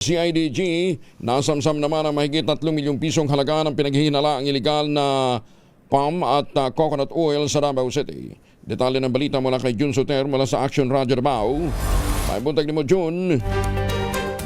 CIDG, nasamsam naman ang mahigit 3 milyong pisong halaga ng pinaghihinala ang ilegal na palm at coconut oil sa Davao City. Detalye ng balita mula kay Jun Soter mula sa Action Radio Davao. May buntag ni mo, Jun.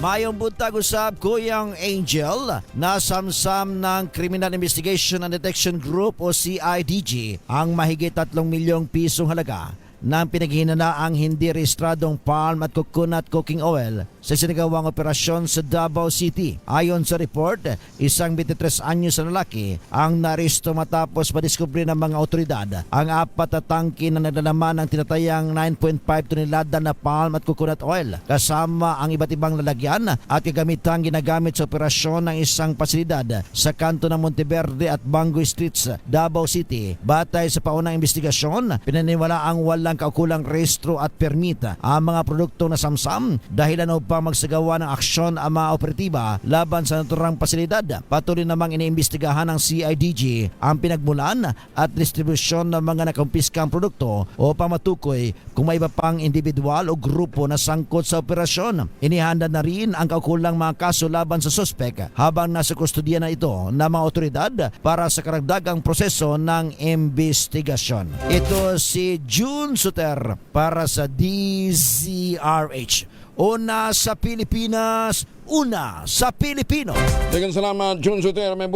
Mayong buntag usab, Kuyang Angel, nasamsam ng Criminal Investigation and Detection Group o CIDG ang mahigit 3 milyong pisong halaga ng pinaghihinalaang hindi rehistradong palm at coconut cooking oil sa sinagawang operasyon sa Davao City. Ayon sa report, isang 23 anyos na lalaki ang naresto matapos madiskubre ng mga otoridad ang 4 na tangke na naglalaman ng tinatayang 9.5 tonelada na palm at coconut oil kasama ang iba't ibang lalagyan at kagamitang ginagamit sa operasyon ng isang pasilidad sa kanto ng Monteverde at Bangoy Streets, Davao City. Batay sa paunang investigasyon, pinaniwala ang walang kaukulang rehistro at permita ang mga produkto na samsam dahilan upang magsagawa ng aksyon ang mga operatiba laban sa naturang pasilidad. Patuloy namang iniimbestigahan ng CIDG ang pinagmulan at distribusyon ng mga nakumpiskang produkto upang matukoy kung may iba pang individual o grupo na sangkot sa operasyon. Inihanda na rin ang kaukulang mga kaso laban sa suspek habang nasa kustodiya na ito ng mga otoridad para sa karagdagang proseso ng investigasyon. Ito si Jun Soter para sa DZRH. Una sa Pilipinas, una sa Pilipino. Daghang salamat, Jun Soter. May